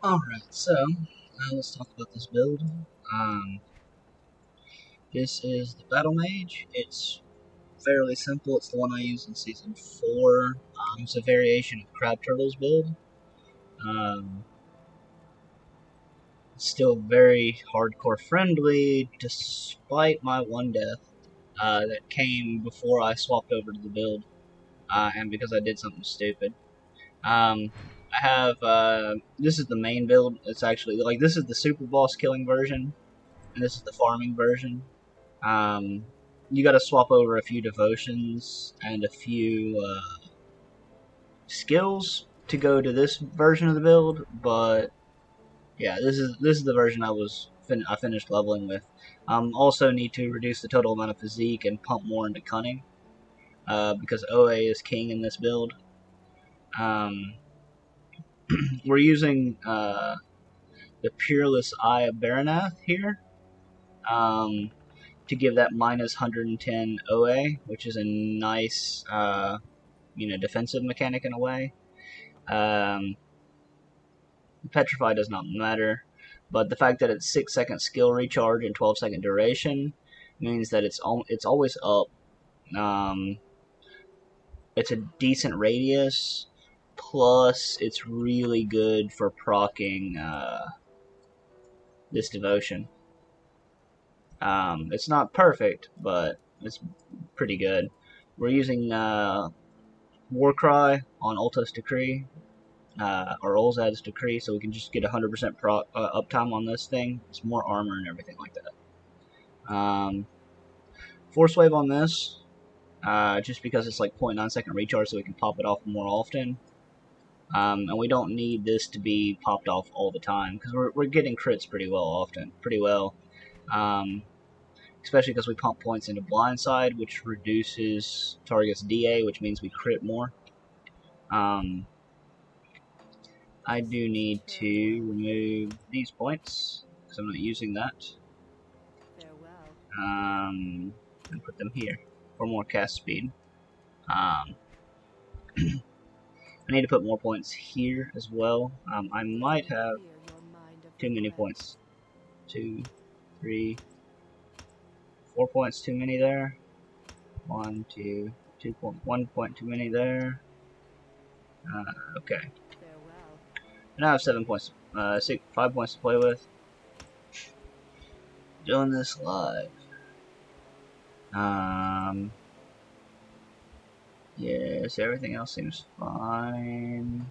Alright, so let's talk about this build. Um, this is the Battlemage. It's fairly simple. It's the one I used in Season 4. It's a variation of Crab Turtle's build. Um, it's still very hardcore friendly, despite my one death that came before I swapped over to the build, and because I did something stupid. I have, this is the main build. It's actually, like, this is the super boss killing version, and this is the farming version. You gotta swap over a few devotions and a few, skills to go to this version of the build, but, yeah, this is the version I finished leveling with. Also need to reduce the total amount of physique and pump more into cunning, because OA is king in this build. We're using the Peerless Eye of Baranath here to give that minus 110 OA, which is a nice, defensive mechanic in a way. Petrify does not matter, but the fact that it's 6-second skill recharge and 12-second duration means that it's always up. It's a decent radius. Plus, it's really good for proccing this devotion. It's not perfect, but it's pretty good. We're using Warcry on Ulta's Decree, or Olzad's Decree, so we can just get 100% uptime on this thing. It's more armor and everything like that. Force Wave on this, just because it's like 0.9 second recharge, so we can pop it off more often. And we don't need this to be popped off all the time, because we're getting crits pretty well. Especially because we pump points into Blindside, which reduces target's DA, which means we crit more. I do need to remove these points, because I'm not using that. And put them here for more cast speed. I need to put more points here as well. I might have too many points. 2, 3, 4 points too many there. 1, 2, 1 point too many there. Okay. Now I have 7 points, 5 points to play with. Doing this live. Yes, everything else seems fine.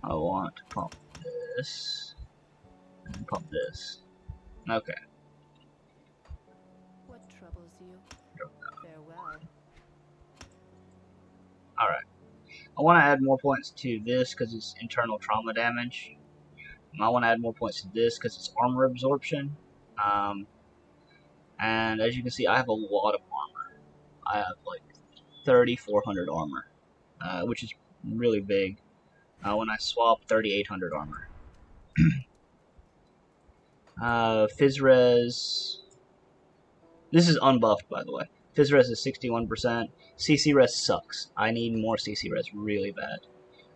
I want to pump this and pump this. Okay. What troubles you? Farewell. Alright. I want to add more points to this because it's internal trauma damage. I want to add more points to this because it's armor absorption. And as you can see, I have a lot of armor. I have like 3,400 armor, which is really big. When I swap, 3,800 armor. Physres. This is unbuffed, by the way. Physres is 61%. CC res sucks. I need more CC res really bad.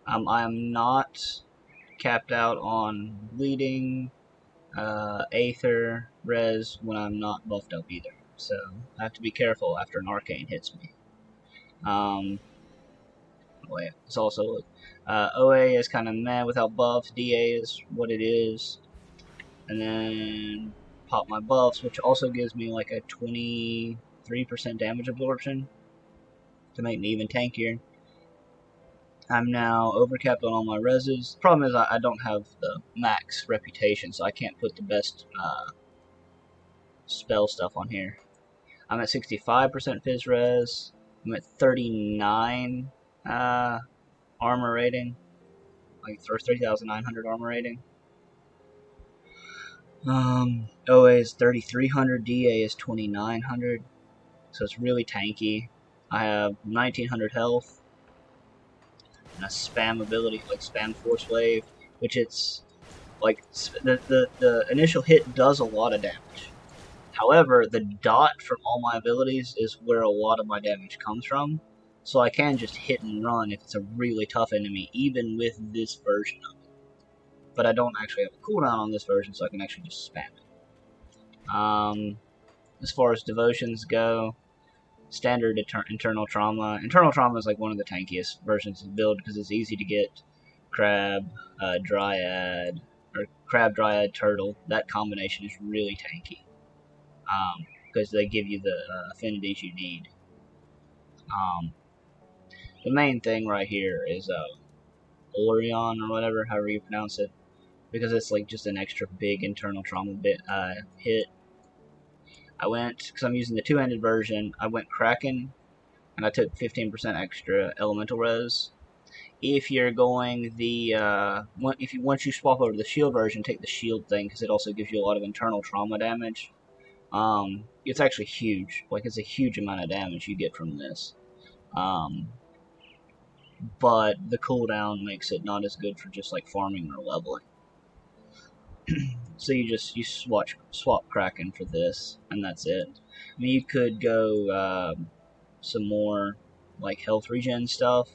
I am not capped out on bleeding, Aether res when I'm not buffed up either. So I have to be careful after an arcane hits me. It's also OA is kind of meh without buffs. DA is what it is, and then pop my buffs, which also gives me like a 23% damage absorption to make me even tankier. I'm now overcapped on all my reses. Problem is I don't have the max reputation, so I can't put the best spell stuff on here. I'm at 65% phys res. I'm at 39 armor rating, like 3,900 armor rating. OA is 3,300, DA is 2,900, so it's really tanky. I have 1,900 health, and a spam ability, like spam force wave, which it's, like, the initial hit does a lot of damage. However, the dot from all my abilities is where a lot of my damage comes from, So I can just hit and run if it's a really tough enemy, even with this version of it. But I don't actually have a cooldown on this version, so I can actually just spam it. As far as devotions go, standard internal trauma. Internal trauma is like one of the tankiest versions of the build because it's easy to get. Crab, dryad, or crab, dryad, turtle. That combination is really tanky because they give you the affinities you need. The main thing right here is Orion or whatever, however you pronounce it, because it's like just an extra big internal trauma bit hit. I went, because I'm using the two-handed version, I went Kraken, and I took 15% extra elemental res. If you're going the once you swap over to the shield version, take the shield thing because it also gives you a lot of internal trauma damage. It's actually huge. Like it's a huge amount of damage you get from this. But the cooldown makes it not as good for just like farming or leveling. So you swap Kraken for this, and that's it. I mean, you could go some more like health regen stuff,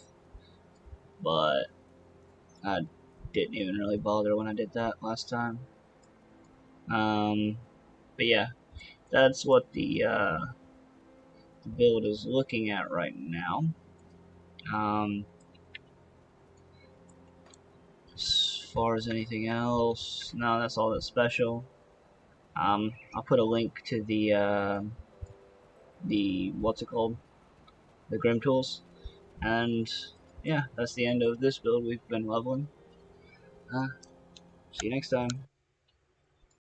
but I didn't even really bother when I did that last time. But yeah, that's what the build is looking at right now. As far as anything else, no, that's all that's special. I'll put a link to the what's it called, the Grim Tools, and yeah, that's the end of this build. We've been leveling. See you next time.